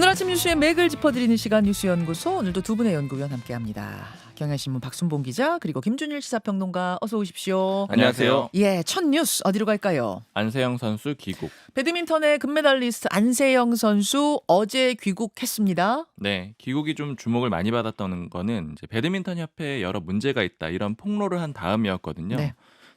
아침 뉴스의 맥을 짚어드리는 시간 뉴스연구소, 오늘도 두 분의 연구위원 함께합니다. 경향신문 박순봉 기자 그리고 김준일 시사평론가, 어서 오십시오. 안녕하세요. 예, 첫 뉴스 어디로 갈까요? 안세영 선수 귀국. 배드민턴의 금메달리스트 안세영 선수 어제 귀국했습니다. 네, 귀국이 좀 주목을 많이 받았던 거는 이제 배드민턴 협회에 여러 문제가 있다 이런 폭로를 한 다음이었거든요. 네.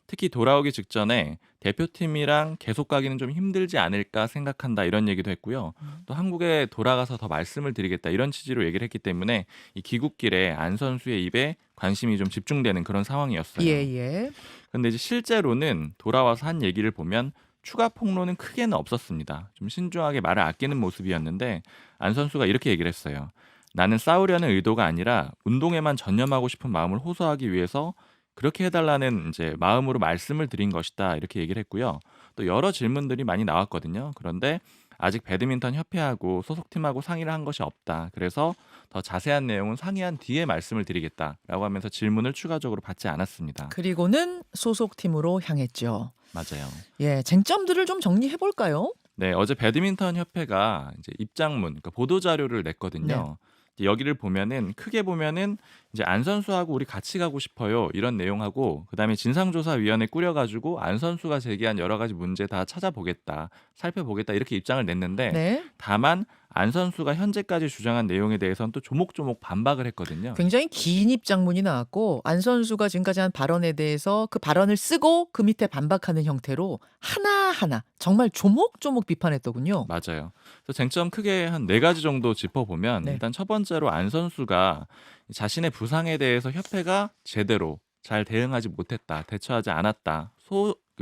특히 돌아오기 직전에 대표팀이랑 계속 가기는 좀 힘들지 않을까 생각한다 이런 얘기도 했고요. 또 한국에 돌아가서 더 말씀을 드리겠다 이런 취지로 얘기를 했기 때문에 이 귀국길에 안 선수의 입에 관심이 좀 집중되는 그런 상황이었어요. 예. 근데 이제 실제로는 돌아와서 한 얘기를 보면 추가 폭로는 크게는 없었습니다. 좀 신중하게 말을 아끼는 모습이었는데 안 선수가 이렇게 얘기를 했어요. 나는 싸우려는 의도가 아니라 운동에만 전념하고 싶은 마음을 호소하기 위해서 그렇게 해달라는 이제 마음으로 말씀을 드린 것이다 이렇게 얘기를 했고요. 또 여러 질문들이 많이 나왔거든요. 그런데 아직 배드민턴 협회하고 소속팀하고 상의를 한 것이 없다. 그래서 더 자세한 내용은 상의한 뒤에 말씀을 드리겠다라고 하면서 질문을 추가적으로 받지 않았습니다. 그리고는 소속팀으로 향했죠. 맞아요. 예, 쟁점들을 좀 정리해 볼까요? 네, 어제 배드민턴 협회가 이제 입장문, 그러니까 보도 자료를 냈거든요. 이제 여기를 보면은 크게 보면은 이제 안 선수하고 우리 같이 가고 싶어요 이런 내용하고 그다음에 진상조사위원회 꾸려가지고 안 선수가 제기한 여러 가지 문제 다 찾아보겠다, 살펴보겠다 이렇게 입장을 냈는데 네. 다만 안 선수가 현재까지 주장한 내용에 대해서는 또 조목조목 반박을 했거든요. 굉장히 긴 입장문이 나왔고, 안 선수가 지금까지 한 발언에 대해서 그 발언을 쓰고 그 밑에 반박하는 형태로 하나하나 정말 조목조목 비판했더군요. 맞아요. 그래서 쟁점 크게 한 4가지 정도 짚어보면 네. 일단 첫 번째로 안 선수가 자신의 부상에 대해서 협회가 제대로 잘 대응하지 못했다, 대처하지 않았다,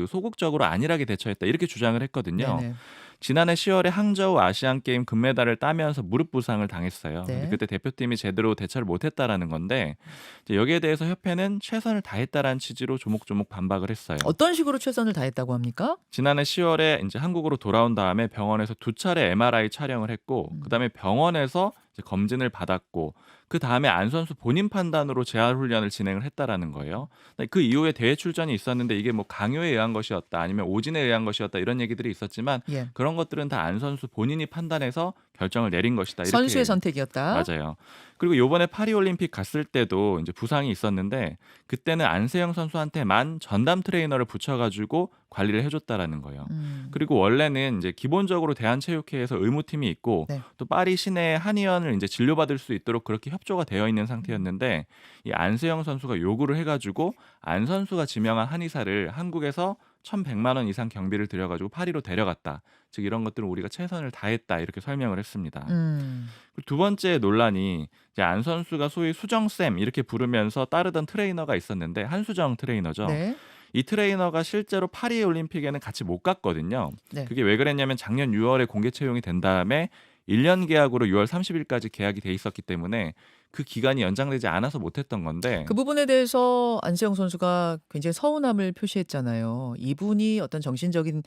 소극적으로 안일하게 대처했다 이렇게 주장을 했거든요. 네네. 지난해 10월에 항저우 아시안게임 금메달을 따면서 무릎 부상을 당했어요. 네. 근데 그때 대표팀이 제대로 대처를 못했다라는 건데 이제 여기에 대해서 협회는 최선을 다했다라는 취지로 조목조목 반박을 했어요. 어떤 식으로 최선을 다했다고 합니까? 지난해 10월에 이제 한국으로 돌아온 다음에 병원에서 2차례 MRI 촬영을 했고 그다음에 병원에서 이제 검진을 받았고 그 다음에 안 선수 본인 판단으로 재활 훈련을 진행을 했다라는 거예요. 그 이후에 대회 출전이 있었는데 이게 뭐 강요에 의한 것이었다 아니면 오진에 의한 것이었다 이런 얘기들이 있었지만 예. 그런 것들은 다 안 선수 본인이 판단해서 결정을 내린 것이다. 이렇게 선수의 선택이었다. 맞아요. 그리고 요번에 파리올림픽 갔을 때도 이제 부상이 있었는데 그때는 안세영 선수한테만 전담 트레이너를 붙여가지고 관리를 해줬다라는 거예요. 그리고 원래는 이제 기본적으로 대한체육회에서 의무팀이 있고 네. 또 파리 시내 한의원을 이제 진료받을 수 있도록 그렇게 협조가 되어 있는 상태였는데 이 안세영 선수가 요구를 해가지고 안 선수가 지명한 한의사를 한국에서 1,100만 원 이상 경비를 들여가지고 파리로 데려갔다. 즉 이런 것들은 우리가 최선을 다했다 이렇게 설명을 했습니다. 그리고 두 번째 논란이 이제 안 선수가 소위 수정쌤 이렇게 부르면서 따르던 트레이너가 있었는데 한수정 트레이너죠. 네. 이 트레이너가 실제로 파리 올림픽에는 같이 못 갔거든요. 네. 그게 왜 그랬냐면 작년 6월에 공개 채용이 된 다음에 1년 계약으로 6월 30일까지 계약이 돼 있었기 때문에 그 기간이 연장되지 않아서 못했던 건데 그 부분에 대해서 안세영 선수가 굉장히 서운함을 표시했잖아요. 이분이 어떤 정신적인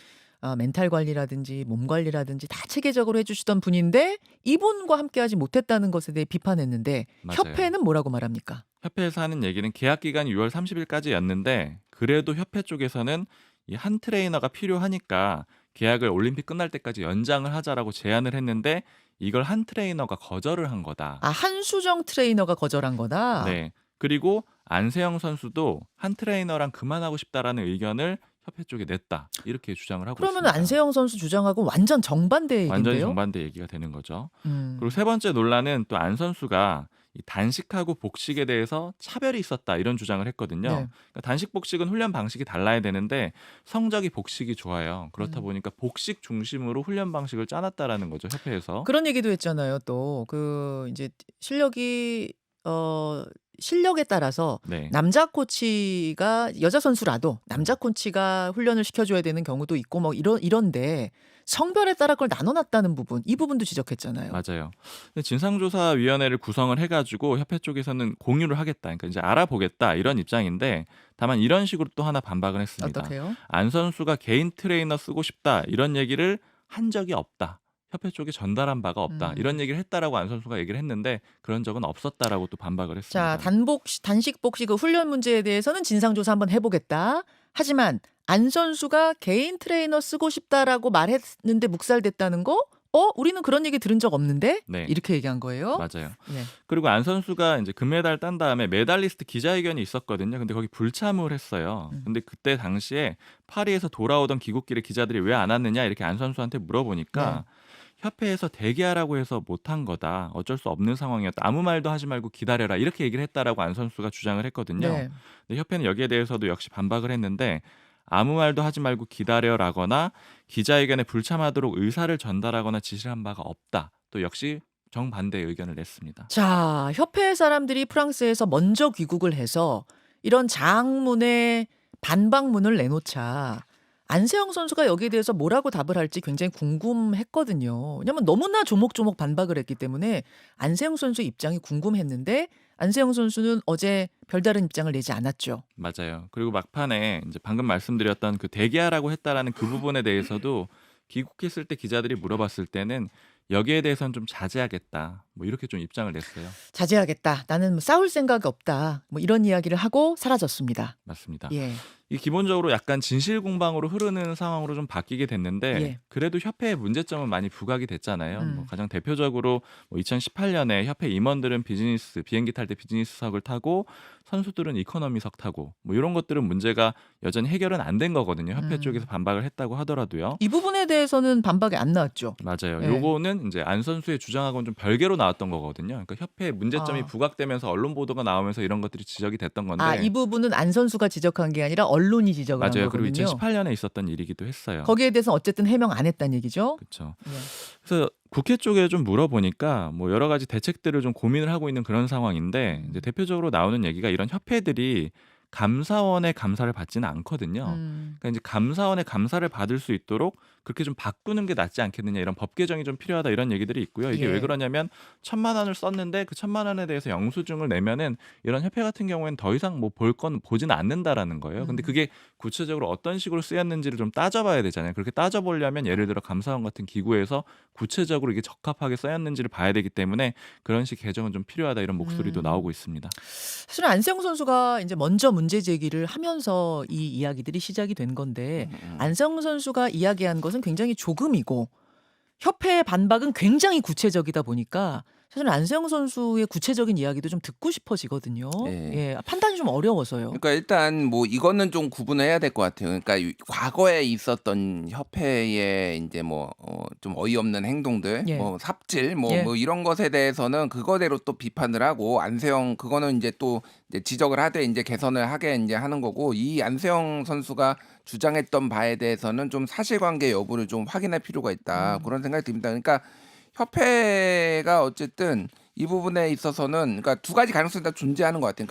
멘탈 관리라든지 몸 관리라든지 다 체계적으로 해주시던 분인데 이분과 함께하지 못했다는 것에 대해 비판했는데 맞아요. 협회는 뭐라고 말합니까? 협회에서 하는 얘기는 계약 기간이 6월 30일까지였는데 그래도 협회 쪽에서는 이 한 트레이너가 필요하니까 계약을 올림픽 끝날 때까지 연장을 하자라고 제안을 했는데 이걸 한 트레이너가 거절을 한 거다. 한수정 트레이너가 거절한 거다. 네. 그리고 안세영 선수도 한 트레이너랑 그만하고 싶다라는 의견을 협회 쪽에 냈다. 이렇게 주장을 하고 그러면 있습니다. 안세영 선수 주장하고 완전 정반대 완전히 얘기인데요. 정반대 얘기가 되는 거죠. 음. 그리고 세 번째 논란은 또 안 선수가 이 단식하고 복식에 대해서 차별이 있었다 이런 주장을 했거든요. 네. 그러니까 단식 복식은 훈련 방식이 달라야 되는데 성적이 복식이 좋아요. 그렇다 보니까 복식 중심으로 훈련 방식을 짜놨다라는 거죠 협회에서. 그런 얘기도 했잖아요. 또 그 이제 실력이 실력에 따라서 네. 남자 코치가 여자 선수라도 남자 코치가 훈련을 시켜줘야 되는 경우도 있고 뭐 이런데 성별에 따라 그걸 나눠놨다는 부분, 이 부분도 지적했잖아요. 맞아요. 근데 진상조사위원회를 구성을 해가지고 협회 쪽에서는 공유를 하겠다. 그러니까 이제 알아보겠다 이런 입장인데 다만 이런 식으로 또 하나 반박을 했습니다. 어떻게요? 안 선수가 개인 트레이너 쓰고 싶다 이런 얘기를 한 적이 없다. 협회 쪽에 전달한 바가 없다. 이런 얘기를 했다라고 안 선수가 얘기를 했는데 그런 적은 없었다라고 또 반박을 했습니다. 자, 단식 복식 그 훈련 문제에 대해서는 진상조사 한번 해보겠다. 하지만 안 선수가 개인 트레이너 쓰고 싶다라고 말했는데 묵살됐다는 거 우리는 그런 얘기 들은 적 없는데?" 네. 이렇게 얘기한 거예요? 맞아요. 네. 그리고 안 선수가 이제 금메달 딴 다음에 메달리스트 기자회견이 있었거든요. 근데 거기 불참을 했어요. 음. 근데 그때 당시에 파리에서 돌아오던 귀국길에 기자들이 "왜 안 왔느냐?" 이렇게 안 선수한테 네. 물어보니까 "협회에서 대기하라고 해서 못한 거다. 어쩔 수 없는 상황이었다. 아무 말도 하지 말고 기다려라." 이렇게 얘기를 했다라고 안 선수가 주장을 했거든요. 네. 근데 협회는 여기에 대해서도 역시 반박을 했는데 "아무 말도 하지 말고 기다려라거나 기자회견에 불참하도록 의사를 전달하거나 지시를 한 바가 없다." 또 역시 정반대의 의견을 냈습니다. 자, 협회 사람들이 프랑스에서 먼저 귀국을 해서 이런 장문의 반박문을 내놓자 안세영 선수가 여기에 대해서 뭐라고 답을 할지 굉장히 궁금했거든요. 왜냐면 너무나 조목조목 반박을 했기 때문에 안세영 선수의 입장이 궁금했는데 안세영 선수는 어제 별다른 입장을 내지 않았죠. 맞아요. 그리고 막판에 이제 방금 말씀드렸던 그 대기하라고 했다라는 그 부분에 대해서도 귀국했을 때 기자들이 물어봤을 때는 "여기에 대해서는 좀 자제하겠다." 뭐 이렇게 좀 입장을 냈어요. 자제하겠다. 나는 뭐 싸울 생각이 없다. 뭐 이런 이야기를 하고 사라졌습니다. 맞습니다. 예. 이 기본적으로 약간 진실 공방으로 흐르는 상황으로 좀 바뀌게 됐는데 예. 그래도 협회의 문제점은 많이 부각이 됐잖아요. 뭐 음. 가장 대표적으로 뭐 2018년에 협회 임원들은 비행기 탈 때 비즈니스석을 타고 선수들은 이코노미석 타고 뭐 이런 것들은 문제가 여전히 해결은 안 된 거거든요. 협회 쪽에서 음. 반박을 했다고 하더라도요. 이 부분에 대해서는 반박이 안 나왔죠. 맞아요. 예. 요거는 인제 안 선수의 주장하고는 좀 별개로 나왔던 거거든요. 그러니까 협회의 문제점이 아. 부각되면서 언론 보도가 나오면서 이런 것들이 지적이 됐던 건데 이 부분은 안 선수가 지적한 게 아니라 언론이 지적을 한 맞아요. 그리고 거군요. 2018년에 있었던 일이기도 했어요. 거기에 대해서는 어쨌든 해명 안 했다는 얘기죠. 그쵸. 네. 그래서 국회 쪽에 좀 물어보니까 뭐 여러 가지 대책들을 좀 고민을 하고 있는 그런 상황인데 이제 대표적으로 나오는 얘기가 이런 협회들이 감사원의 감사를 받지는 않거든요. 음. 그러니까 이제 감사원의 감사를 받을 수 있도록 그렇게 좀 바꾸는 게 낫지 않겠느냐 이런 법 개정이 좀 필요하다 이런 얘기들이 있고요. 이게 왜 예. 그러냐면 1,000만 원을 썼는데 그 1,000만 원에 대해서 영수증을 내면은 이런 협회 같은 경우에는 더 이상 뭐 볼 건 보지는 않는다라는 거예요. 근데 음. 그게 구체적으로 어떤 식으로 쓰였는지를 좀 따져봐야 되잖아요. 그렇게 따져보려면 예를 들어 감사원 같은 기구에서 구체적으로 이게 적합하게 쓰였는지를 봐야 되기 때문에 그런 식 개정은 좀 필요하다 이런 목소리도 나오고 있습니다. 사실은 안세영 선수가 이제 먼저 문제 제기를 하면서 이 이야기들이 시작이 된 건데 안세영 선수가 이야기한 것은 굉장히 조금이고 협회의 반박은 굉장히 구체적이다 보니까 사실은 안세영 선수의 구체적인 이야기도 좀 듣고 싶어지거든요. 예. 예, 판단이 좀 어려워서요. 그러니까 일단 뭐 이거는 좀 구분해야 될 것 같아요. 그러니까 과거에 있었던 협회의 인제 뭐 좀 어이없는 행동들, 예. 뭐 삽질 뭐 예. 이런 것에 대해서는 그거대로 또 비판을 하고 안세영 그거는 인제 또 이제 지적을 하되 인제 개선을 하게 인제 하는 거고 이 안세영 선수가 주장했던 바에 대해서는 좀 사실관계 여부를 좀 확인할 필요가 있다. 그런 생각이 듭니다. 그러니까 협회가 어쨌든 이 부분에 있어서는 그러니까 두 가지 가능성이 다 존재하는 것 같아요.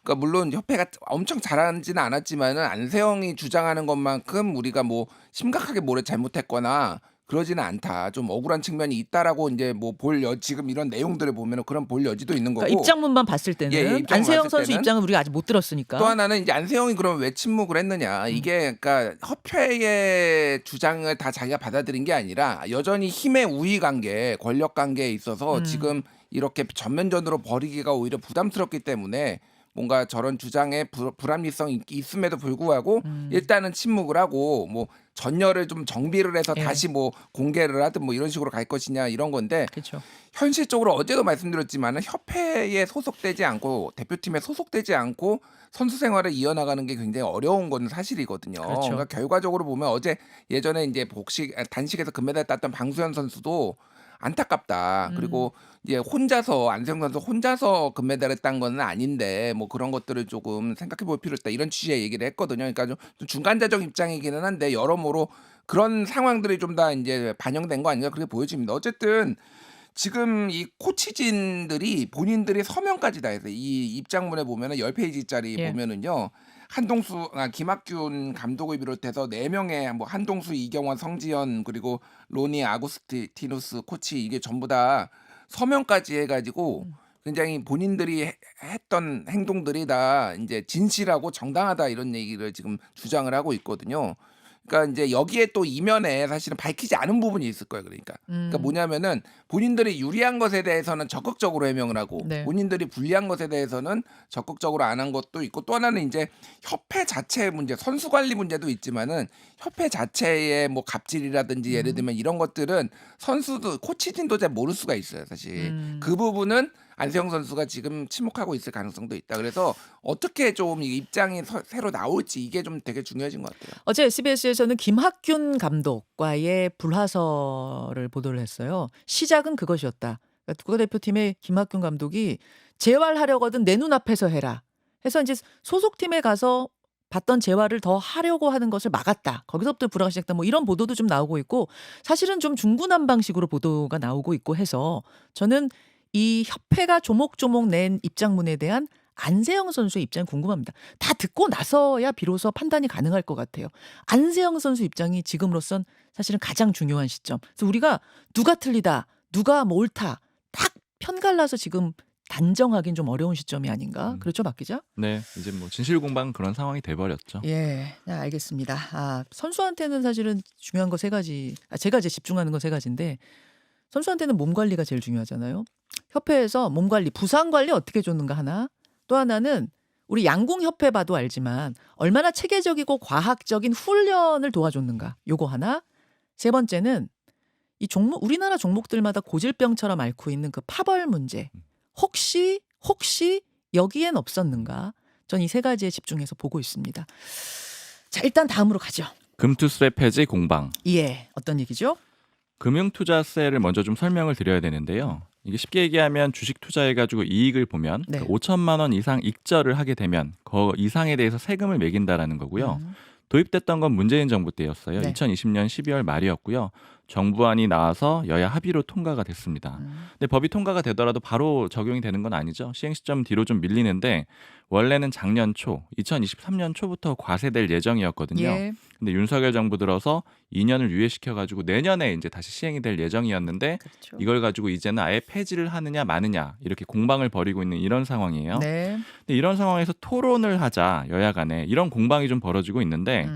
그러니까 물론 협회가 엄청 잘하지는 않았지만은 안세영이 주장하는 것만큼 우리가 뭐 심각하게 뭐를 잘못했거나 그러지는 않다. 좀 억울한 측면이 있다라고 인제 뭐 지금 이런 내용들을 보면은 그런 볼 여지도 있는 거고. 그러니까 입장문만 봤을 때는 예, 입장만 안세영 봤을 선수 때는. 입장은 우리가 아직 못 들었으니까. 또 하나는 이제 안세영이 그럼 왜 침묵을 했느냐. 이게 그러니까 협회의 주장을 다 자기가 받아들인 게 아니라 여전히 힘의 우위 관계, 권력 관계에 있어서 지금 이렇게 전면전으로 벌이기가 오히려 부담스럽기 때문에 뭔가 저런 주장에 불합리성이 있음에도 불구하고 일단은 침묵을 하고 뭐 전열을 좀 정비를 해서 예. 다시 뭐 공개를 하든 뭐 이런 식으로 갈 것이냐 이런 건데 그렇죠. 현실적으로 어제도 말씀드렸지만은 협회에 소속되지 않고 대표팀에 소속되지 않고 선수 생활을 이어나가는 게 굉장히 어려운 건 사실이거든요. 그렇죠. 그러니까 결과적으로 보면 어제 예전에 이제 단식에서 금메달 땄던 방수현 선수도 안타깝다. 그리고 이제 안세영 선수 혼자서 금메달을 딴 건 아닌데 뭐 그런 것들을 조금 생각해 볼 필요 있다. 이런 취지의 얘기를 했거든요. 그러니까 좀 중간자적 입장이기는 한데 여러모로 그런 상황들이 좀 다 이제 반영된 거 아닌가 그렇게 보여집니다. 어쨌든 지금 이 코치진들이 본인들이 서명까지 다 해서 이 입장문에 보면은 10페이지짜리 예. 보면은요. 김학균 감독을 비롯해서 4명의 뭐 한동수, 이경원, 성지현 그리고 로니 아구스티누스 코치 이게 전부 다 서명까지 해가지고 굉장히 본인들이 했던 행동들이 다 이제 진실하고 정당하다 이런 얘기를 지금 주장을 하고 있거든요. 그러니까 이제 여기에 또 이면에 사실은 밝히지 않은 부분이 있을 거예요. 그러니까 뭐냐면은 본인들이 유리한 것에 대해서는 적극적으로 해명을 하고 네. 본인들이 불리한 것에 대해서는 적극적으로 안 한 것도 있고 또 하나는 이제 협회 자체의 문제, 선수 관리 문제도 있지만은 협회 자체의 뭐 갑질이라든지 예를 들면 이런 것들은 선수도 코치진도 잘 모를 수가 있어요, 사실. 그 부분은 안세영 선수가 지금 침묵하고 있을 가능성도 있다. 그래서 어떻게 좀 이 입장이 새로 나올지 이게 좀 되게 중요해진 것 같아요. 어제 SBS에서는 김학균 감독과의 불화설을 보도를 했어요. 시작은 그것이었다. 그러니까 국가대표팀의 김학균 감독이 재활하려거든 내 눈앞에서 해라. 해서 이제 소속팀에 가서 봤던 재활을 더 하려고 하는 것을 막았다. 거기서부터 불화가 시작다. 뭐 이런 보도도 좀 나오고 있고 사실은 좀 중구난방식으로 보도가 나오고 있고 해서 저는 이 협회가 조목조목 낸 입장문에 대한 안세영 선수의 입장이 궁금합니다. 다 듣고 나서야 비로소 판단이 가능할 것 같아요. 안세영 선수 입장이 지금으로선 사실은 가장 중요한 시점. 그래서 우리가 누가 틀리다, 누가 뭐 옳다 딱 편갈라서 지금 단정하긴 좀 어려운 시점이 아닌가. 그렇죠, 박 기자? 네, 이제 뭐 진실 공방 그런 상황이 돼버렸죠. 예, 알겠습니다. 선수한테는 사실은 중요한 거 세 가지. 제가 이제 집중하는 건 세 가지인데 선수한테는 몸 관리가 제일 중요하잖아요. 협회에서 몸 관리, 부상 관리 어떻게 줬는가 하나. 또 하나는 우리 양궁협회 봐도 알지만 얼마나 체계적이고 과학적인 훈련을 도와줬는가. 요거 하나. 세 번째는 이 종목 우리나라 종목들마다 고질병처럼 앓고 있는 그 파벌 문제. 혹시 여기엔 없었는가? 전 이 세 가지에 집중해서 보고 있습니다. 자, 일단 다음으로 가죠. 금투세 폐지 공방. 예, 어떤 얘기죠? 금융투자세를 먼저 좀 설명을 드려야 되는데요. 이게 쉽게 얘기하면 주식 투자해가지고 이익을 보면 네. 5천만 원 이상 익절을 하게 되면 그 이상에 대해서 세금을 매긴다라는 거고요. 도입됐던 건 문재인 정부 때였어요. 네. 2020년 12월 말이었고요. 정부안이 나와서 여야 합의로 통과가 됐습니다. 근데 법이 통과가 되더라도 바로 적용이 되는 건 아니죠. 시행 시점 뒤로 좀 밀리는데 원래는 작년 초, 2023년 초부터 과세될 예정이었거든요. 예. 근데 윤석열 정부 들어서 2년을 유예시켜가지고 내년에 이제 다시 시행이 될 예정이었는데 그렇죠. 이걸 가지고 이제는 아예 폐지를 하느냐 마느냐 이렇게 공방을 벌이고 있는 이런 상황이에요. 네. 근데 이런 상황에서 토론을 하자 여야 간에 이런 공방이 좀 벌어지고 있는데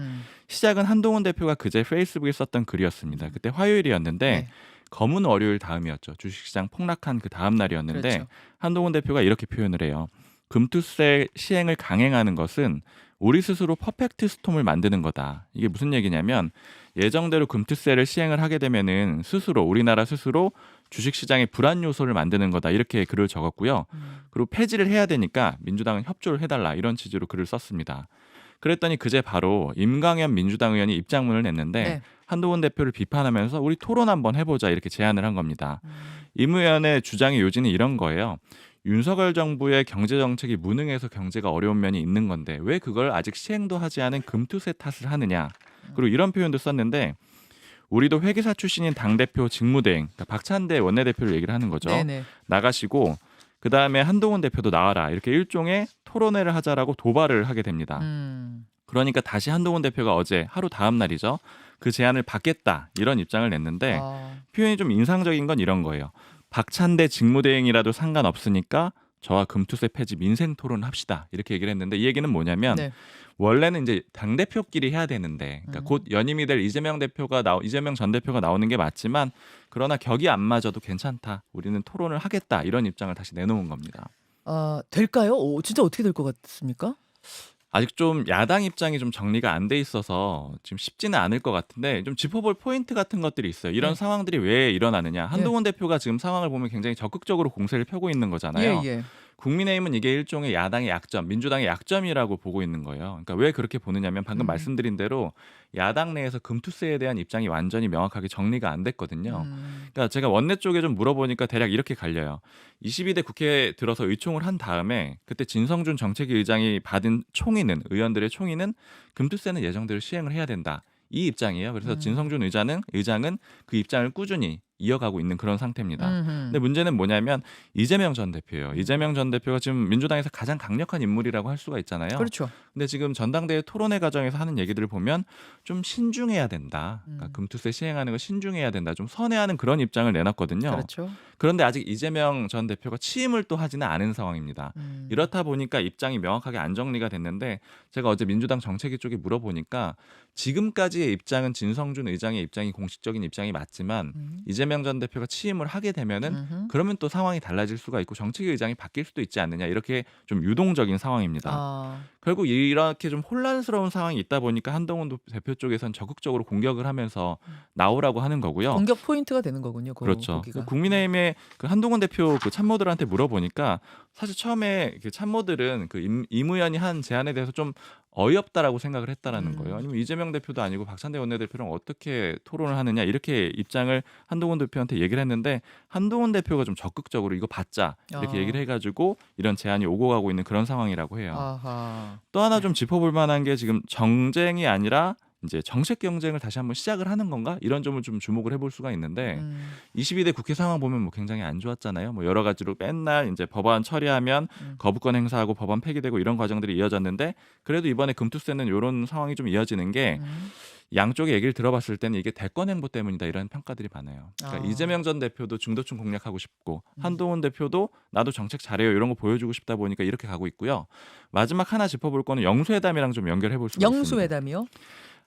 시작은 한동훈 대표가 그제 페이스북에 썼던 글이었습니다. 그때 화요일이었는데 네. 검은 월요일 다음이었죠. 주식시장 폭락한 그 다음 날이었는데 그렇죠. 한동훈 대표가 이렇게 표현을 해요. 금투세 시행을 강행하는 것은 우리 스스로 퍼펙트 스톰을 만드는 거다. 이게 무슨 얘기냐면 예정대로 금투세를 시행을 하게 되면은 스스로 우리나라 스스로 주식시장의 불안 요소를 만드는 거다. 이렇게 글을 적었고요. 그리고 폐지를 해야 되니까 민주당은 협조를 해달라. 이런 취지로 글을 썼습니다. 그랬더니 그제 바로 임강현 민주당 의원이 입장문을 냈는데 네. 한동훈 대표를 비판하면서 우리 토론 한번 해보자 이렇게 제안을 한 겁니다. 임 의원의 주장의 요지는 이런 거예요. 윤석열 정부의 경제 정책이 무능해서 경제가 어려운 면이 있는 건데 왜 그걸 아직 시행도 하지 않은 금투세 탓을 하느냐. 그리고 이런 표현도 썼는데 우리도 회계사 출신인 당대표 직무대행 그러니까 박찬대 원내대표를 얘기를 하는 거죠. 네네. 나가시고 그다음에 한동훈 대표도 나와라. 이렇게 일종의 토론회를 하자라고 도발을 하게 됩니다. 그러니까 다시 한동훈 대표가 어제 하루 다음 날이죠. 그 제안을 받겠다. 이런 입장을 냈는데 표현이 좀 인상적인 건 이런 거예요. 박찬대 직무대행이라도 상관없으니까 저와 금투세 폐지 민생 토론을 합시다. 이렇게 얘기를 했는데 이 얘기는 뭐냐면 네. 원래는 이제 당대표끼리 해야 되는데 그러니까 곧 연임이 될 이재명 전 대표가 나오는 게 맞지만 그러나 격이 안 맞아도 괜찮다. 우리는 토론을 하겠다. 이런 입장을 다시 내놓은 겁니다. 될까요? 진짜 어떻게 될 것 같습니까? 아직 좀 야당 입장이 좀 정리가 안 돼 있어서 지금 쉽지는 않을 것 같은데 좀 짚어볼 포인트 같은 것들이 있어요. 이런 네. 상황들이 왜 일어나느냐. 한동훈 대표가 지금 상황을 보면 굉장히 적극적으로 공세를 펴고 있는 거잖아요. 예. 국민의힘은 이게 일종의 야당의 약점, 민주당의 약점이라고 보고 있는 거예요. 그러니까 왜 그렇게 보느냐면 방금 말씀드린 대로 야당 내에서 금투세에 대한 입장이 완전히 명확하게 정리가 안 됐거든요. 그러니까 제가 원내 쪽에 좀 물어보니까 대략 이렇게 갈려요. 22대 국회에 들어서 의총을 한 다음에 그때 진성준 정책위 의장이 받은 총의는 의원들의 총의는 금투세는 예정대로 시행을 해야 된다. 이 입장이에요. 그래서 진성준 의장은 그 입장을 꾸준히 이어가고 있는 그런 상태입니다. 음흠. 근데 문제는 뭐냐면 이재명 전 대표예요. 이재명 전 대표가 지금 민주당에서 가장 강력한 인물이라고 할 수가 있잖아요. 그렇죠. 근데 지금 전당대회 토론회 과정에서 하는 얘기들을 보면 좀 신중해야 된다. 그러니까 금투세 시행하는 거 신중해야 된다. 좀 선회하는 그런 입장을 내놨거든요. 그렇죠. 그런데 아직 이재명 전 대표가 취임을 또 하지는 않은 상황입니다. 이렇다 보니까 입장이 명확하게 안 정리가 됐는데 제가 어제 민주당 정책위 쪽에 물어보니까 지금까지의 입장은 진성준 의장의 입장이 공식적인 입장이 맞지만 이재명 전 대표가 취임을 하게 되면은 음흠. 그러면 또 상황이 달라질 수가 있고 정책위 의장이 바뀔 수도 있지 않느냐 이렇게 좀 유동적인 상황입니다. 아, 결국 이렇게 좀 혼란스러운 상황이 있다 보니까 한동훈 대표 쪽에선 적극적으로 공격을 하면서 나오라고 하는 거고요. 공격 포인트가 되는 거군요. 그렇죠. 거기가. 국민의힘의 그 한동훈 대표 그 참모들한테 물어보니까 사실 처음에 그 참모들은 그 임 의원이 한 제안에 대해서 좀 어이없다라고 생각을 했다라는 거예요. 아니면 이재명 대표도 아니고 박찬대 원내대표랑 어떻게 토론을 하느냐 이렇게 입장을 한동훈 대표한테 얘기를 했는데 한동훈 대표가 좀 적극적으로 이거 받자 이렇게 아. 얘기를 해가지고 이런 제안이 오고 가고 있는 그런 상황이라고 해요. 아하. 또 하나 좀 짚어볼 만한 게 지금 정쟁이 아니라 이제 정책 경쟁을 다시 한번 시작을 하는 건가 이런 점을 좀 주목을 해볼 수가 있는데 22대 국회 상황 보면 뭐 굉장히 안 좋았잖아요. 뭐 여러 가지로 맨날 이제 법안 처리하면 거부권 행사하고 법안 폐기되고 이런 과정들이 이어졌는데 그래도 이번에 금투세는 이런 상황이 좀 이어지는 게 양쪽의 얘기를 들어봤을 때는 이게 대권 행보 때문이다 이런 평가들이 많아요. 그러니까 아. 이재명 전 대표도 중도층 공략하고 싶고 한동훈 대표도 나도 정책 잘해요 이런 거 보여주고 싶다 보니까 이렇게 가고 있고요. 마지막 하나 짚어볼 거는 영수회담이랑 좀 연결해 볼 수가 있습니다. 영수회담이요?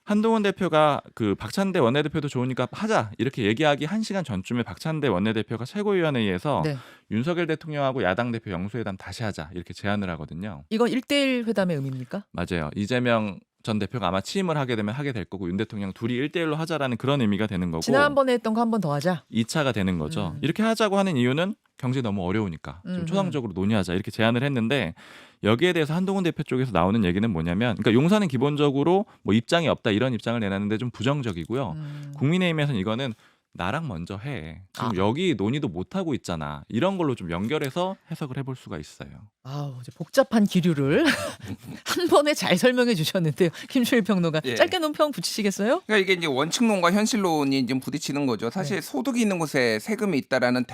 한동훈 대표가 그 박찬대 원내대표도 좋으니까 하자 이렇게 얘기하기 1시간 전쯤에 박찬대 원내대표가 최고위원회의에서 네. 윤석열 대통령하고 야당 대표 영수회담 다시 하자 이렇게 제안을 하거든요. 이건 1대1 회담의 의미입니까? 맞아요. 이재명 전 대표가 아마 취임을 하게 되면 하게 될 거고 윤 대통령 둘이 1대1로 하자라는 그런 의미가 되는 거고 지난번에 했던 거 한 번 더 하자. 2차가 되는 거죠. 이렇게 하자고 하는 이유는 경제 너무 어려우니까 좀 초당적으로 논의하자 이렇게 제안을 했는데 여기에 대해서 한동훈 대표 쪽에서 나오는 얘기는 뭐냐면 그러니까 용산은 기본적으로 뭐 입장이 없다 이런 입장을 내놨는데 좀 부정적이고요. 국민의힘에서는 이거는 나랑 먼저 해. 지금 여기 논의도 못 하고 있잖아. 이런 걸로 좀 연결해서 해석을 해볼 수가 있어요. 아우, 이제 복잡한 기류를 한 번에 잘 설명해 주셨는데요. 김초일 평론가. 예. 짧게 논평 붙이시겠어요? 그러니까 이게 이제 원칙론과 현실론이 지금 부딪히는 거죠. 사실 네. 소득이 있는 곳에 세금이 있다라는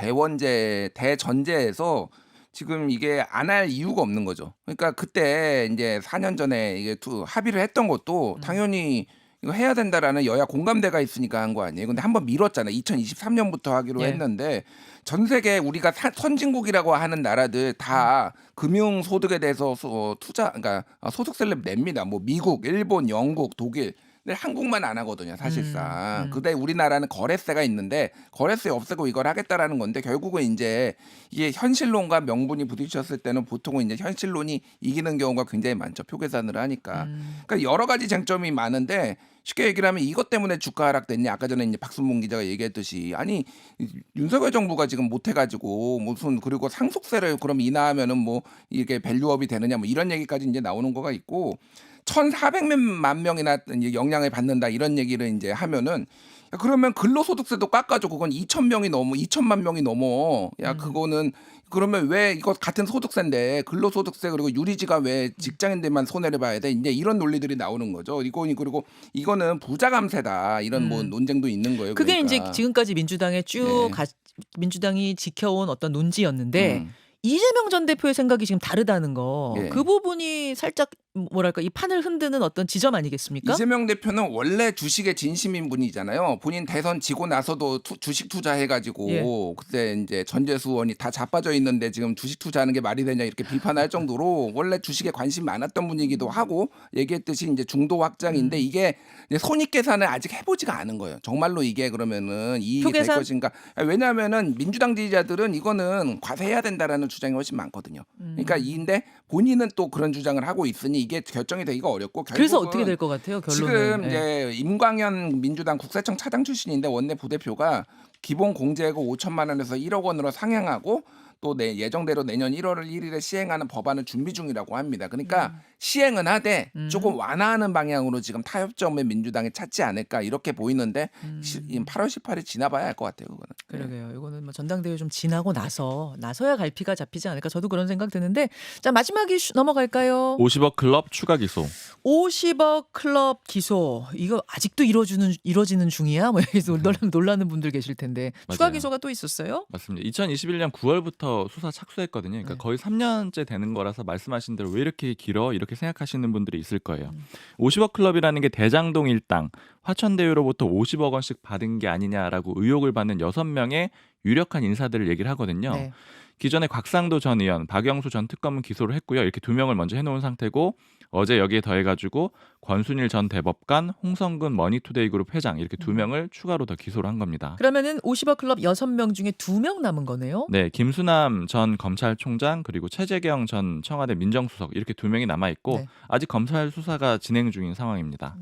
대전제에서 지금 이게 안 할 이유가 없는 거죠. 그러니까 그때 이제 4년 전에 이게 합의를 했던 것도 당연히 이거 해야 된다라는 여야 공감대가 있으니까 한 거 아니에요. 근데 한번 미뤘잖아요. 2023년부터 하기로 예. 했는데 전 세계 우리가 선진국이라고 하는 나라들 다 금융 소득에 대해서 그러니까 소득세를 냅니다. 뭐 미국, 일본, 영국, 독일. 근데 한국만 안 하거든요, 사실상. 근데 우리나라는 거래세가 있는데 거래세 없애고 이걸 하겠다라는 건데 결국은 이제 이게 현실론과 명분이 부딪혔을 때는 보통은 이제 현실론이 이기는 경우가 굉장히 많죠. 표 계산을 하니까. 그러니까 여러 가지 쟁점이 많은데 쉽게 얘기를 하면 이것 때문에 주가 하락됐냐. 아까 전에 이제 박순봉 기자가 얘기했듯이 아니 윤석열 정부가 지금 못해가지고 무슨 그리고 상속세를 그럼 인하하면은 뭐 이게 밸류업이 되느냐 뭐 이런 얘기까지 이제 나오는 거가 있고 1,400만 명이나 이제 영향을 받는다 이런 얘기를 이제 하면은 그러면 근로소득세도 깎아줘. 그건 2천만 명이 넘어. 야 그거는 그러면 왜 이거 같은 소득세인데 근로소득세 그리고 유리지가 왜 직장인들만 손해를 봐야 돼? 이제 이런 논리들이 나오는 거죠. 그리고 이거는 부자 감세다 이런 뭐 논쟁도 있는 거예요. 그게 그러니까. 이제 지금까지 민주당의 쭉 네. 민주당이 지켜온 어떤 논지였는데 음. 이재명 전 대표의 생각이 지금 다르다는 거. 예. 그 부분이 살짝 뭐랄까 이 판을 흔드는 어떤 지점 아니겠습니까? 이재명 대표는 원래 주식에 진심인 분이잖아요. 본인 대선 지고 나서도 주식 투자해가지고 예. 그때 이제 전재수 의원이 다 자빠져 있는데 지금 주식 투자하는 게 말이 되냐 이렇게 비판할 정도로 원래 주식에 관심 많았던 분이기도 하고 얘기했듯이 이제 중도 확장인데 이게 이제 손익 계산을 아직 해보지가 않은 거예요. 정말로 이게 그러면은 이익이 될 표계산? 것인가? 왜냐하면은 민주당 지지자들은 이거는 과세해야 된다라는 주장이 훨씬 많거든요. 그러니까 이인데 본인은 또 그런 주장을 하고 있으니 이게 결정이 되기가 어렵고 그래서 결국은 어떻게 될 것 같아요? 결론은. 지금 예. 이제 임광현 민주당 국세청 차장 출신인데 원내 부대표가 기본 공제액을 5천만 원에서 1억 원으로 상향하고 또 예정대로 내년 1월 1일에 시행하는 법안을 준비 중이라고 합니다. 그러니까 시행은 하되 조금 완화하는 방향으로 지금 타협점을 민주당이 찾지 않을까 이렇게 보이는데 8월 18일 지나봐야 할 것 같아요. 그거는. 그러게요. 이거는 뭐 전당대회 좀 지나고 나서야 갈피가 잡히지 않을까. 저도 그런 생각 드는데 자 마지막 이슈 넘어갈까요? 50억 클럽 추가 기소. 50억 클럽 기소 이거 아직도 이루어지는 중이야? 뭐 여기서 놀라는 분들 계실 텐데 추가 맞아요. 기소가 또 있었어요? 맞습니다. 2021년 9월부터 수사 착수했거든요. 그러니까 네. 거의 3년째 되는 거라서 말씀하신 대로 왜 이렇게 길어? 이렇게 생각하시는 분들이 있을 거예요. 50억 클럽이라는 게 대장동 일당 화천대유로부터 50억 원씩 받은 게 아니냐라고 의혹을 받는 6명의 유력한 인사들을 얘기를 하거든요. 네. 기존에 곽상도 전 의원, 박영수 전 특검은 기소를 했고요. 이렇게 2명을 먼저 해놓은 상태고 어제 여기에 더해가지고 권순일 전 대법관, 홍성근 머니투데이 그룹 회장 이렇게 2명을 추가로 더 기소를 한 겁니다. 그러면은 50억 클럽 6명 중에 2명 남은 거네요? 네, 김수남 전 검찰총장 그리고 최재경 전 청와대 민정수석 이렇게 2명이 남아 있고 네. 아직 검찰 수사가 진행 중인 상황입니다.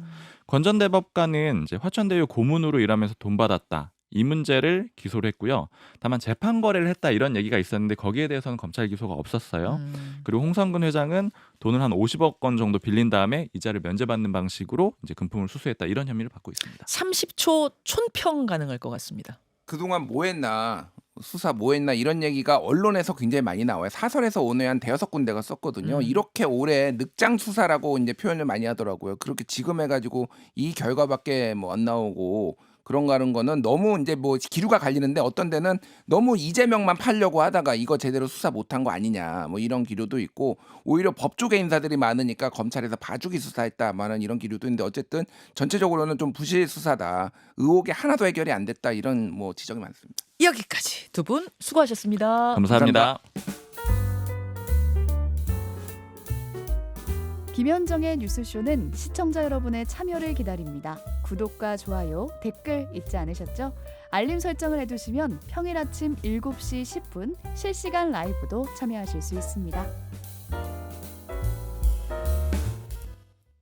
권 전 대법관은 이제 화천대유 고문으로 일하면서 돈 받았다. 이 문제를 기소를 했고요. 다만 재판 거래를 했다 이런 얘기가 있었는데 거기에 대해서는 검찰 기소가 없었어요. 그리고 홍성근 회장은 돈을 한 50억 원 정도 빌린 다음에 이자를 면제받는 방식으로 이제 금품을 수수했다 이런 혐의를 받고 있습니다. 30초 촌평 가능할 것 같습니다. 그동안 뭐 했나 수사 뭐 했나 이런 얘기가 언론에서 굉장히 많이 나와요. 사설에서 오늘 한 5군데가 썼거든요. 이렇게 오래 늑장 수사라고 이제 표현을 많이 하더라고요. 그렇게 지금 해가지고 이 결과밖에 뭐 안 나오고 그런가 하는 거는 너무 이제 뭐 기류가 갈리는데 어떤 데는 너무 이재명만 팔려고 하다가 이거 제대로 수사 못한 거 아니냐 뭐 이런 기류도 있고 오히려 법조계 인사들이 많으니까 검찰에서 봐주기 수사했다 말하는 이런 기류도 있는데 어쨌든 전체적으로는 좀 부실 수사다. 의혹이 하나도 해결이 안 됐다 이런 뭐 지적이 많습니다. 여기까지 두 분 수고하셨습니다. 감사합니다. 김현정의 뉴스쇼는 시청자 여러분의 참여를 기다립니다. 구독과 좋아요, 댓글 잊지 않으셨죠? 알림 설정을 해두시면 평일 아침 7시 10분 실시간 라이브도 참여하실 수 있습니다.